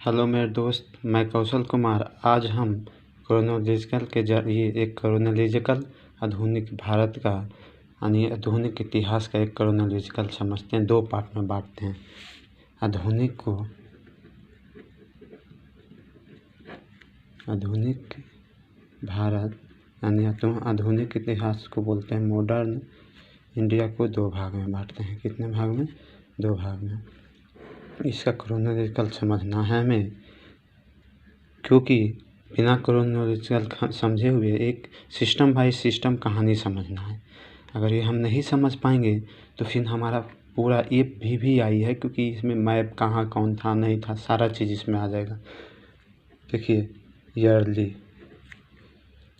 Hello मेरे दोस्त, मैं कौशल कुमार। आज हम क्रोनोलॉजिकल के जरिए एक क्रोनोलॉजिकल आधुनिक भारत का यानी आधुनिक इतिहास का एक क्रोनोलॉजिकल समझते हैं। 2 पार्ट में बांटते हैं। आधुनिक भारत यानी आधुनिक इतिहास को बोलते हैं। मॉडर्न इंडिया को 2 भाग में बांटते हैं। कितने भाग में? 2 भाग में। इसका क्रोनोलॉजिकल समझना है हमें, क्योंकि बिना क्रोनोलॉजिकल समझे हुए एक सिस्टम बाय सिस्टम कहानी समझना है। अगर ये हम नहीं समझ पाएंगे तो फिर हमारा पूरा ये भी आई है, क्योंकि इसमें मैप कहाँ कौन था नहीं था सारा चीज़ इसमें आ जाएगा। देखिए, ईयरली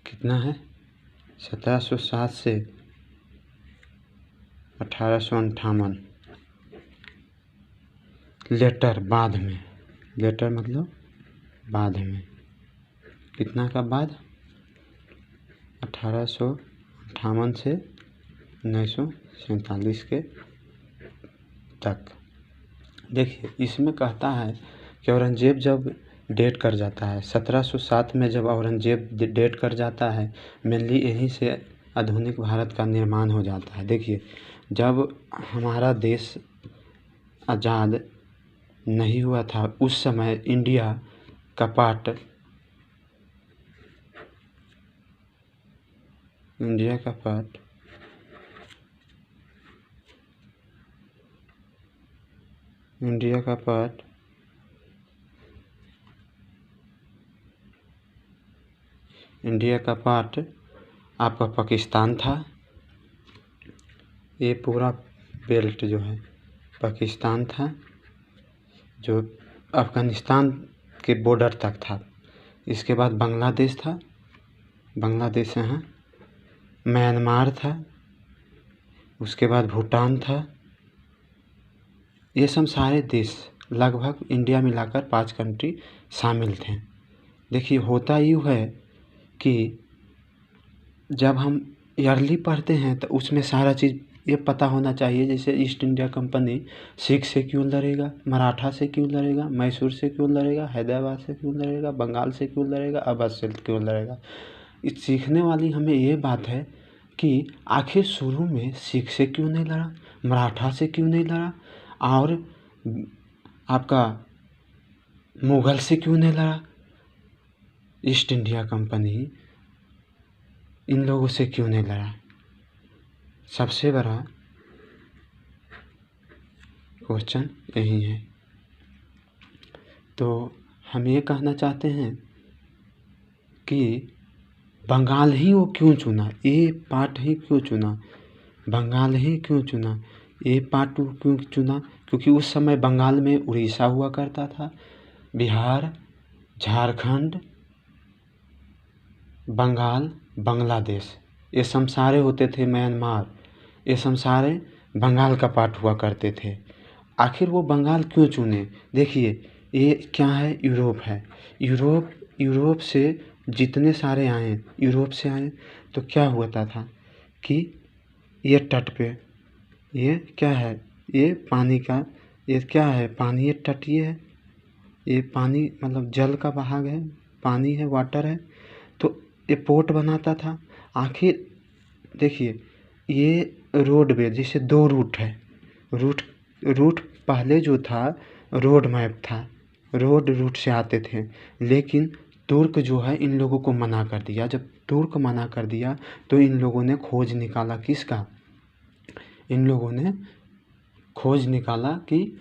कितना है? 1707 से 1858। लेटर बाद में, लेटर मतलब बाद में। कितना का बाद? 1858 से 1947 के तक। देखिए, इसमें कहता है कि औरंगजेब जब डेट कर जाता है 1707 में, जब औरंगजेब डेट कर जाता है, मेनली यहीं से आधुनिक भारत का निर्माण हो जाता है। देखिए, जब हमारा देश आज़ाद नहीं हुआ था उस समय इंडिया का पार्ट आपका पाकिस्तान था। ये पूरा बेल्ट जो है पाकिस्तान था, जो अफ़गानिस्तान के बॉर्डर तक था। इसके बाद बांग्लादेश था, बांग्लादेश यहाँ म्यांमार था, उसके बाद भूटान था। ये सब सारे देश लगभग इंडिया मिलाकर 5 कंट्री शामिल थे। देखिए, होता यूँ है कि जब हम ईयरली पढ़ते हैं तो उसमें सारा चीज़ ये पता होना चाहिए। जैसे ईस्ट इंडिया कंपनी सिख से क्यों लड़ेगा, मराठा से क्यों लड़ेगा, मैसूर से क्यों लड़ेगा, हैदराबाद से क्यों लड़ेगा, बंगाल से क्यों लड़ेगा, अवध से क्यों लड़ेगा। इस सीखने वाली हमें ये बात है कि आखिर शुरू में सिख से क्यों नहीं लड़ा, मराठा से क्यों नहीं लड़ा, और आपका मुग़ल से क्यों नहीं लड़ा, ईस्ट इंडिया कंपनी इन लोगों से क्यों नहीं लड़ा। सबसे बड़ा क्वेश्चन यही है। तो हम ये कहना चाहते हैं कि बंगाल ही वो क्यों चुना, ये पार्ट ही क्यों चुना, बंगाल ही क्यों चुना, ये पार्ट क्यों चुना? क्योंकि उस समय बंगाल में उड़ीसा हुआ करता था, बिहार, झारखंड, बंगाल, बांग्लादेश, ये सब सारे होते थे, म्यांमार, ये सब सारे बंगाल का पार्ट हुआ करते थे। आखिर वो बंगाल क्यों चुने? देखिए, ये क्या है? यूरोप है। यूरोप से जितने सारे आए, यूरोप से आए तो क्या हुआ था कि ये तट पे, ये क्या है? ये पानी का, ये क्या है? पानी, ये तटीय है, ये पानी मतलब जल का भाग है, पानी है, वाटर है, तो ये पोर्ट बनाता था। आखिर देखिए, ये रोडवे जैसे 2 रूट है। रूट पहले जो था रोड मैप था, रोड रूट से आते थे, लेकिन तुर्क जो है इन लोगों को मना कर दिया। जब तुर्क मना कर दिया तो इन लोगों ने खोज निकाला, किसका? इन लोगों ने खोज निकाला कि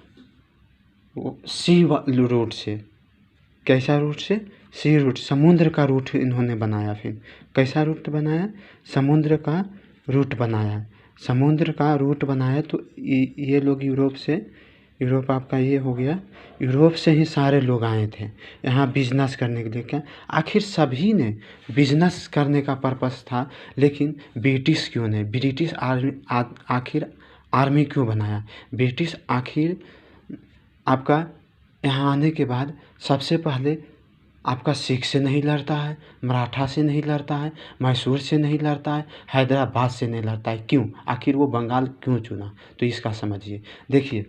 सी रूट से। कैसा रूट से? सी रूट, समुद्र का रूट इन्होंने बनाया। फिर कैसा रूट बनाया? समुद्र का रूट बनाया। समुद्र का रूट बनाया तो ये लोग यूरोप आपका ये हो गया। यूरोप से ही सारे लोग आए थे यहाँ बिजनेस करने के लिए। क्या आखिर सभी ने बिजनेस करने का पर्पस था, लेकिन ब्रिटिश क्यों नहीं? ब्रिटिश आखिर आर्मी क्यों बनाया? ब्रिटिश आखिर आपका यहाँ आने के बाद सबसे पहले आपका सिख से नहीं लड़ता है, मराठा से नहीं लड़ता है, मैसूर से नहीं लड़ता है, हैदराबाद से नहीं लड़ता है। क्यों? आखिर वो बंगाल क्यों चुना? तो इसका समझिए। देखिए,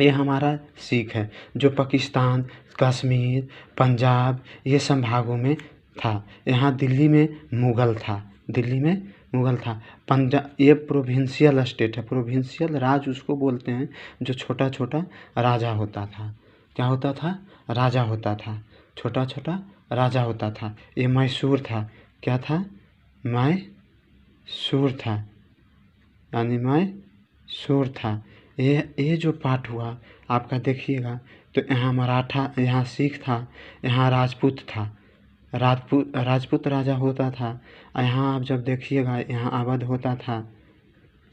ये हमारा सिख है, जो पाकिस्तान, कश्मीर, पंजाब ये सब भागों में था। यहाँ दिल्ली में मुग़ल था, दिल्ली में मुग़ल था। पंजाब ये प्रोविंशियल स्टेट है, प्रोविंशियल राज उसको बोलते हैं जो छोटा छोटा राजा होता था। क्या होता था? राजा होता था, छोटा छोटा राजा होता था। ये मैसूर था, क्या था? मैसूर था, यानी मैसूर था। ये जो पाठ हुआ आपका देखिएगा, तो यहाँ मराठा, यहाँ सिख था, यहाँ राजपूत था, राजपूत राजा होता था। यहाँ आप जब देखिएगा यहाँ अवध होता था,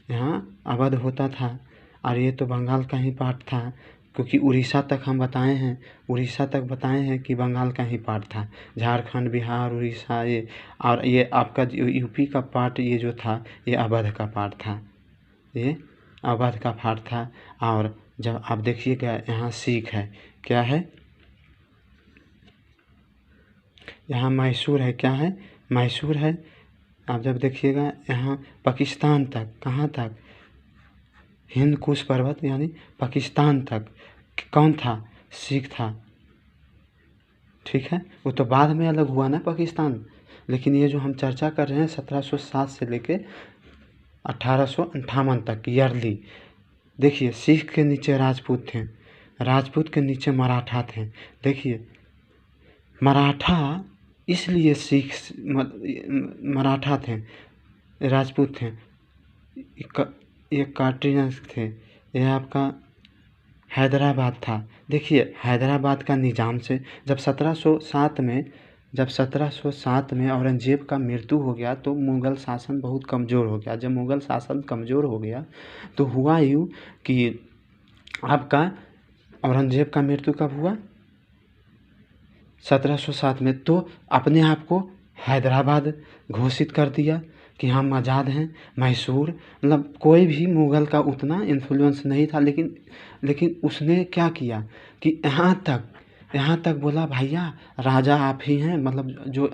यहाँ अवध होता था। और ये तो बंगाल का ही पार्ट था, क्योंकि उड़ीसा तक हम बताए हैं, उड़ीसा तक बताए हैं कि बंगाल का ही पार्ट था। झारखंड, बिहार, उड़ीसा ये, और ये आपका यूपी का पार्ट ये जो था ये अवध का पार्ट था, ये अवध का पार्ट था। और जब आप देखिएगा यहाँ सिख है, क्या है? यहाँ मैसूर है, क्या है? मैसूर है। आप जब देखिएगा यहाँ पाकिस्तान तक, कहाँ तक? हिंद कुश पर्वत यानी पाकिस्तान तक कौन था? सिख था, ठीक है। वो तो बाद में अलग हुआ ना पाकिस्तान, लेकिन ये जो हम चर्चा कर रहे हैं 1707 से लेके 1858 तक ईयरली। देखिए सिख के नीचे राजपूत थे, राजपूत के नीचे मराठा थे। देखिए मराठा इसलिए सिख मराठा थे, राजपूत थे, ये काट्रियंस थे। यह आपका हैदराबाद था। देखिए हैदराबाद का निज़ाम से जब 1707 में औरंगज़ेब का मृत्यु हो गया तो मुग़ल शासन बहुत कमज़ोर हो गया। जब मुग़ल शासन कमज़ोर हो गया तो हुआ यूँ कि आपका औरंगज़ेब का मृत्यु कब हुआ? 1707 में। तो अपने आप को हैदराबाद घोषित कर दिया कि हम आज़ाद हैं। मैसूर, मतलब कोई भी मुग़ल का उतना इन्फ्लुएंस नहीं था, लेकिन उसने क्या किया कि यहाँ तक बोला भैया राजा आप ही हैं। मतलब जो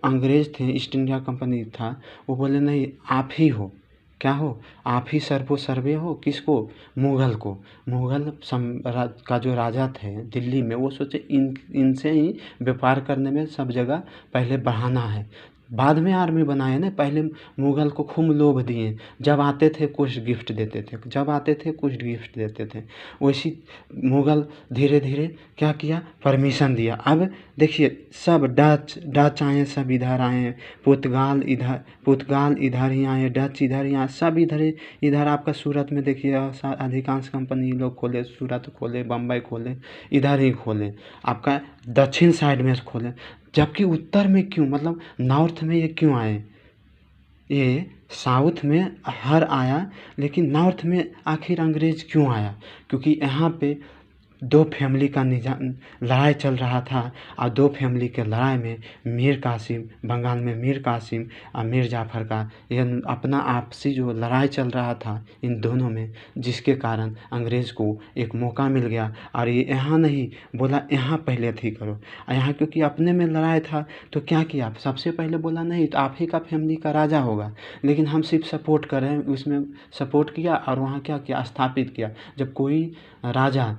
अंग्रेज़ थे, ईस्ट इंडिया कंपनी था, वो बोले नहीं आप ही हो, क्या हो? आप ही सर्वो सर्वे हो। किसको? मुग़ल को। मुग़ल का जो राजा थे दिल्ली में, वो सोचे इनसे ही व्यापार करने में सब जगह पहले बढ़ाना है। बाद में आर्मी बनाए ना, पहले मुग़ल को खूब लोभ दिए। जब आते थे कुछ गिफ्ट देते थे, वैसी मुग़ल धीरे धीरे क्या किया? परमिशन दिया। अब देखिए सब डच आए, सब इधर आए, पुर्तगाल इधर ही आए, डच इधर ही आए, सब इधर आपका सूरत में देखिए अधिकांश कंपनी लोग खोले, सूरत खोले, बम्बई खोले, इधर ही खोले, आपका दक्षिण साइड में खोले। जबकि उत्तर में क्यों, मतलब नॉर्थ में ये क्यों आए? ये साउथ में हर आया, लेकिन नॉर्थ में आखिर अंग्रेज़ क्यों आया? क्योंकि यहाँ पे दो फैमिली का लड़ाई चल रहा था, और दो फैमिली के लड़ाई में मीर कासिम, बंगाल में मीर कासिम और मीर जाफ़र का यह अपना आपसी जो लड़ाई चल रहा था इन दोनों में, जिसके कारण अंग्रेज़ को एक मौका मिल गया। और ये यहाँ नहीं बोला यहाँ पहले अथी करो, और यहाँ क्योंकि अपने में लड़ाई था तो क्या किया? सबसे पहले बोला नहीं तो आप ही का फैमिली का राजा होगा, लेकिन हम सिर्फ सपोर्ट कर रहे हैं। उसमें सपोर्ट किया और वहाँ क्या किया? स्थापित किया। जब कोई राजा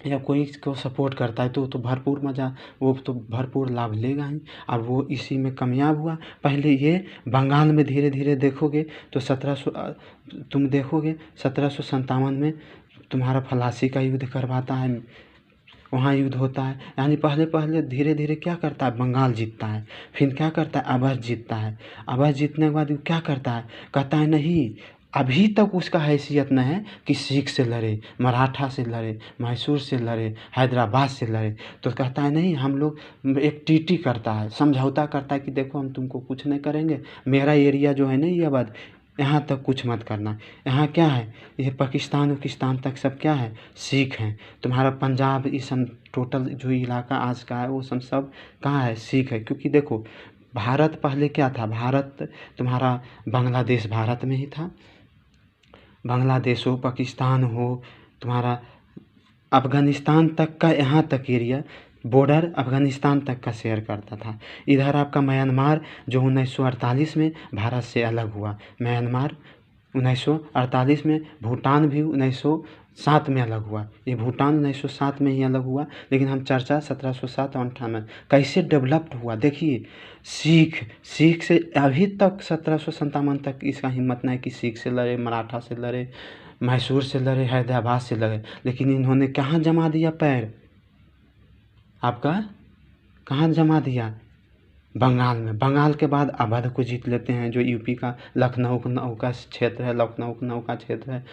या कोई को सपोर्ट करता है तो भरपूर मज़ा, वो तो भरपूर लाभ लेगा ही, और वो इसी में कामयाब हुआ। पहले ये बंगाल में धीरे धीरे देखोगे तो 1757 में तुम्हारा फ्लासी का युद्ध करवाता है, वहाँ युद्ध होता है। यानी पहले धीरे धीरे क्या करता है? बंगाल जीतता है, फिर क्या करता है? अवध जीतता है। अवध जीतने के बाद वो क्या करता है? कहता है नहीं, अभी तक उसका हैसियत न है कि सिख से लड़े, मराठा से लड़े, मैसूर से लड़े, हैदराबाद से लड़े। तो कहता है नहीं, हम लोग एक टीटी करता है, समझौता करता है कि देखो हम तुमको कुछ नहीं करेंगे, मेरा एरिया जो है ना ये अवध, यहाँ तक कुछ मत करना। यहाँ क्या है? ये पाकिस्तान तक सब क्या है? सिख हैं। तुम्हारा पंजाब ये सब टोटल जो इलाका आज का है वो सब कहाँ है? सिख है। क्योंकि देखो भारत पहले क्या था? भारत तुम्हारा बांग्लादेश भारत में ही था। बांग्लादेश हो, पाकिस्तान हो, तुम्हारा अफ़गानिस्तान तक का यहाँ तक एरिया बॉर्डर अफ़गानिस्तान तक का शेयर करता था। इधर आपका म्यांमार जो 1948 में भारत से अलग हुआ, म्यांमार 1948 में, भूटान भी 1907 में अलग हुआ। ये भूटान 1907 में ही अलग हुआ, लेकिन हम चर्चा 1707 और 58 कैसे डेवलप्ड हुआ। देखिए सिख से अभी तक 1757 तक इसका हिम्मत नहीं कि सिख से लड़े, मराठा से लड़े, मैसूर से लड़े, हैदराबाद से लड़े, लेकिन इन्होंने कहाँ जमा दिया पैर, आपका कहाँ जमा दिया, बंगाल में। बंगाल के बाद अवध को जीत लेते हैं, जो यूपी का लखनऊ का क्षेत्र है, लखनऊ का क्षेत्र है,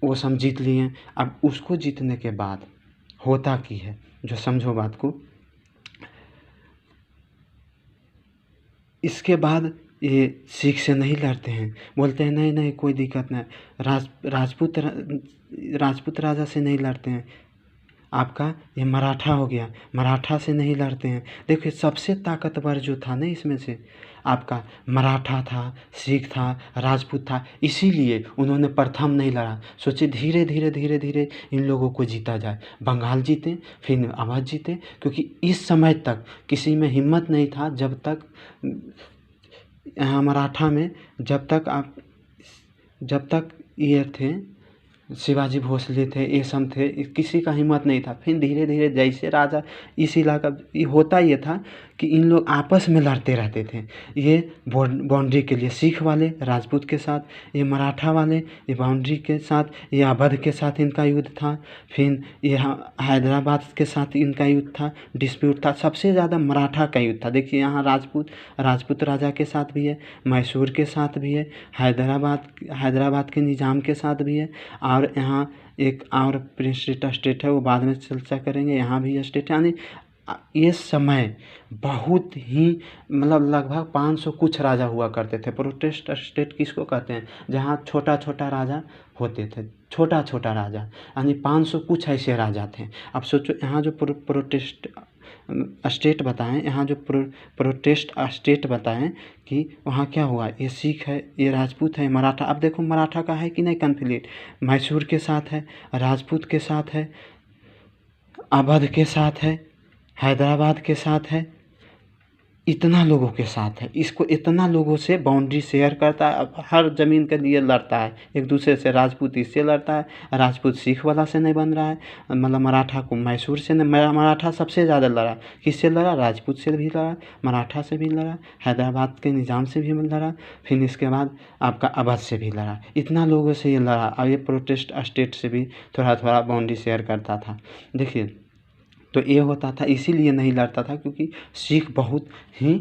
वो सब जीत लिए। अब उसको जीतने के बाद होता की है, जो समझो बात को, इसके बाद ये सिख से नहीं लड़ते हैं, बोलते हैं नहीं नहीं कोई दिक्कत नहीं, राजपूत राजा से नहीं लड़ते हैं, आपका ये मराठा हो गया, मराठा से नहीं लड़ते हैं। देखिए सबसे ताकतवर जो था ना इसमें से, आपका मराठा था, सिख था, राजपूत था, इसीलिए उन्होंने प्रथम नहीं लड़ा। सोचे धीरे धीरे इन लोगों को जीता जाए। बंगाल जीते, फिर अवध जीते, क्योंकि इस समय तक किसी में हिम्मत नहीं था, जब तक यहाँ मराठा में जब तक ये थे, शिवाजी भोसले थे, ये सब थे, किसी का हिम्मत नहीं था। फिर धीरे धीरे जैसे राजा, इस इलाका होता ये था कि इन लोग आपस में लड़ते रहते थे, ये बाउंड्री के लिए, सिख वाले राजपूत के साथ, ये मराठा वाले ये बाउंड्री के साथ, ये अवध के साथ इनका युद्ध था, फिर ये हैदराबाद के साथ इनका युद्ध था, डिस्प्यूट था। सबसे ज़्यादा मराठा का युद्ध था। देखिए यहाँ राजपूत राजा के साथ भी है, मैसूर के साथ भी है, हैदराबाद के निज़ाम के साथ भी है, और यहाँ एक और प्रिंसेस स्टेट है, वो बाद में चर्चा करेंगे, यहाँ भी स्टेट। यानी ये समय बहुत ही मतलब लगभग 500 कुछ राजा हुआ करते थे। प्रोटेस्ट स्टेट किसको कहते हैं, जहाँ छोटा छोटा राजा होते थे, छोटा छोटा राजा, यानी 500 कुछ ऐसे राजा थे। अब सोचो यहाँ जो प्रोटेस्ट स्टेट बताएं, यहाँ जो प्रोटेस्ट स्टेट बताएं कि वहाँ क्या हुआ, ये सिख है, ये राजपूत है, मराठा। अब देखो मराठा का है कि नहीं कन्फ्लिक्ट, मैसूर के साथ है, राजपूत के साथ है, अवध के साथ है, हैदराबाद के साथ है, इतना लोगों के साथ है। इसको इतना लोगों से बाउंड्री शेयर करता है, अब हर ज़मीन के लिए लड़ता है एक दूसरे से। राजपूत इससे लड़ता है, राजपूत सिख वाला से नहीं बन रहा है, मतलब मराठा को मैसूर से नहीं, मराठा सबसे ज़्यादा लड़ा, किससे लड़ा, राजपूत से भी लड़ा, मराठा से भी लड़ा, हैदराबाद के निज़ाम से भी लड़ा, फिर इसके बाद आपका अवध से भी लड़ा, इतना लोगों से ये लड़ा। और ये प्रोटेस्ट स्टेट से भी थोड़ा थोड़ा बाउंड्री शेयर करता था। देखिए तो ये होता था, इसीलिए नहीं लड़ता था क्योंकि सिख बहुत ही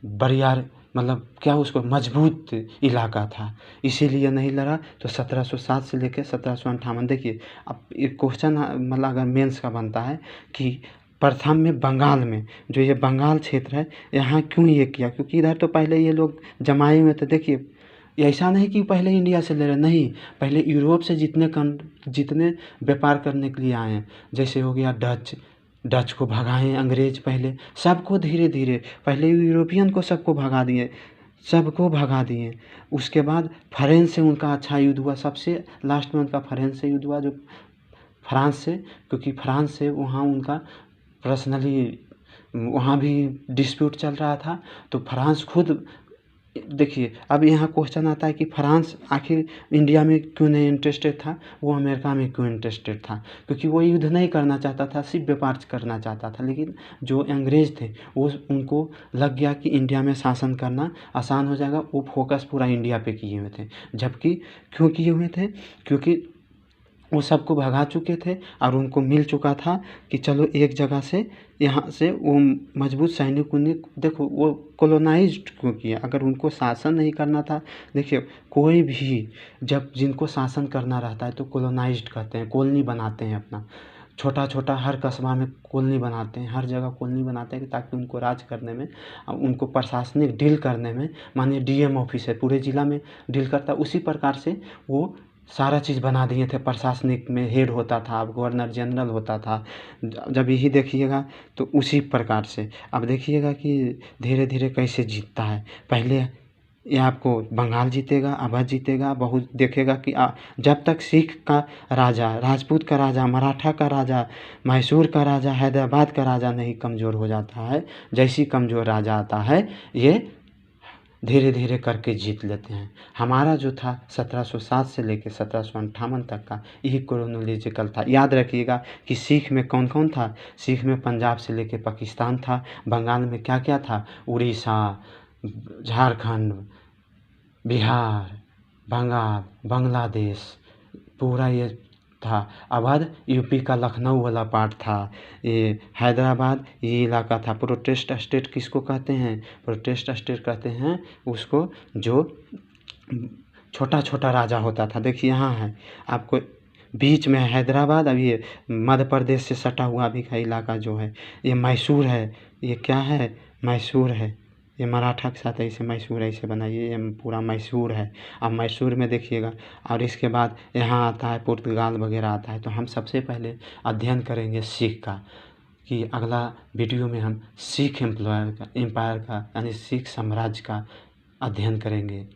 बरियार, मतलब क्या उसको मजबूत इलाका था, इसीलिए नहीं लड़ा। तो 1707 से लेकर 1758, देखिए अब एक क्वेश्चन मतलब अगर मेंस का बनता है कि प्रथम में बंगाल में, जो ये बंगाल क्षेत्र है, यहाँ क्यों ये किया, क्योंकि इधर तो पहले ये लोग जमाए हुए थे। देखिए ऐसा नहीं कि पहले इंडिया से ले रहे, नहीं, पहले यूरोप से जितने व्यापार करने के लिए आए हैं, जैसे हो गया डच को भगाए अंग्रेज, पहले सबको धीरे धीरे, पहले यूरोपियन को सबको भगा दिए। उसके बाद फ्रांस से उनका अच्छा युद्ध हुआ, सबसे लास्ट में उनका फ्रांस से युद्ध हुआ, जो फ्रांस से, क्योंकि फ्रांस से वहाँ उनका पर्सनली वहाँ भी डिस्प्यूट चल रहा था। तो फ्रांस खुद, देखिए अब यहाँ क्वेश्चन आता है कि फ्रांस आखिर इंडिया में क्यों नहीं इंटरेस्टेड था, वो अमेरिका में क्यों इंटरेस्टेड था, क्योंकि वो युद्ध नहीं करना चाहता था, सिर्फ व्यापार करना चाहता था। लेकिन जो अंग्रेज थे वो उनको लग गया कि इंडिया में शासन करना आसान हो जाएगा, वो फोकस पूरा इंडिया पे किए हुए थे। जबकि क्यों किए हुए थे, क्योंकि वो सबको भगा चुके थे और उनको मिल चुका था कि चलो एक जगह से, यहाँ से वो मजबूत सैनिक उन्हें, देखो वो कॉलोनाइज्ड क्यों किया, अगर उनको शासन नहीं करना था। देखिए कोई भी जब जिनको शासन करना रहता है तो कॉलोनाइज्ड कहते हैं, कॉलोनी बनाते हैं अपना, छोटा छोटा हर कस्बा में कॉलोनी बनाते हैं, हर जगह कॉलोनी बनाते हैं ताकि उनको राज करने में, उनको प्रशासनिक डील करने में, मानिए डीएम ऑफिस है पूरे ज़िला में डील करता है, उसी प्रकार से वो सारा चीज़ बना दिए थे। प्रशासनिक में हेड होता था, अब गवर्नर जनरल होता था। जब यही देखिएगा तो उसी प्रकार से अब देखिएगा कि धीरे धीरे कैसे जीतता है। पहले ये आपको बंगाल जीतेगा, अवध जीतेगा, बहुत देखेगा कि जब तक सिख का राजा, राजपूत का राजा, मराठा का राजा, मैसूर का राजा, हैदराबाद का राजा नहीं कमज़ोर हो जाता है, जैसी कमज़ोर राजा आता है ये धीरे धीरे करके जीत लेते हैं। हमारा जो था 1707 से लेकर 1758 तक का यही क्रोनोलॉजिकल था। याद रखिएगा कि सिख में कौन कौन था। सिख में पंजाब से लेकर पाकिस्तान था। बंगाल में क्या क्या था, उड़ीसा, झारखंड, बिहार, बंगाल, बांग्लादेश, पूरा ये था। अवध यूपी का लखनऊ वाला पार्ट था। ये हैदराबाद ये इलाका था। प्रोटेस्ट स्टेट किसको कहते हैं, प्रोटेस्ट स्टेट कहते हैं उसको जो छोटा छोटा राजा होता था। देखिए यहाँ है आपको बीच में हैदराबाद। अब ये मध्य प्रदेश से सटा हुआ अभी का इलाका जो है ये मैसूर है। ये क्या है, मैसूर है। ये मराठा के साथ ऐसे मैसूर ऐसे बनाइए, ये पूरा मैसूर है। अब मैसूर में देखिएगा। और इसके बाद यहाँ आता है पुर्तगाल वगैरह आता है। तो हम सबसे पहले अध्ययन करेंगे सिख का, कि अगला वीडियो में हम सिख एम्पायर का यानी सिख साम्राज्य का अध्ययन करेंगे।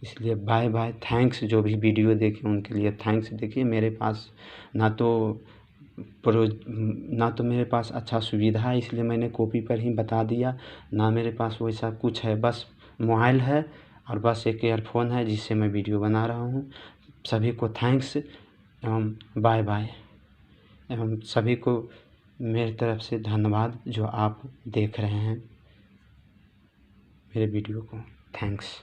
इसलिए बाय बाय, थैंक्स। जो भी वीडियो देखे उनके लिए थैंक्स। देखिए मेरे पास ना तो मेरे पास अच्छा सुविधा है, इसलिए मैंने कॉपी पर ही बता दिया, ना मेरे पास वैसा कुछ है। बस मोबाइल है और बस एक ईयरफोन है जिससे मैं वीडियो बना रहा हूँ। सभी को थैंक्स एवं बाय बाय, एवं सभी को मेरी तरफ से धन्यवाद जो आप देख रहे हैं मेरे वीडियो को। थैंक्स।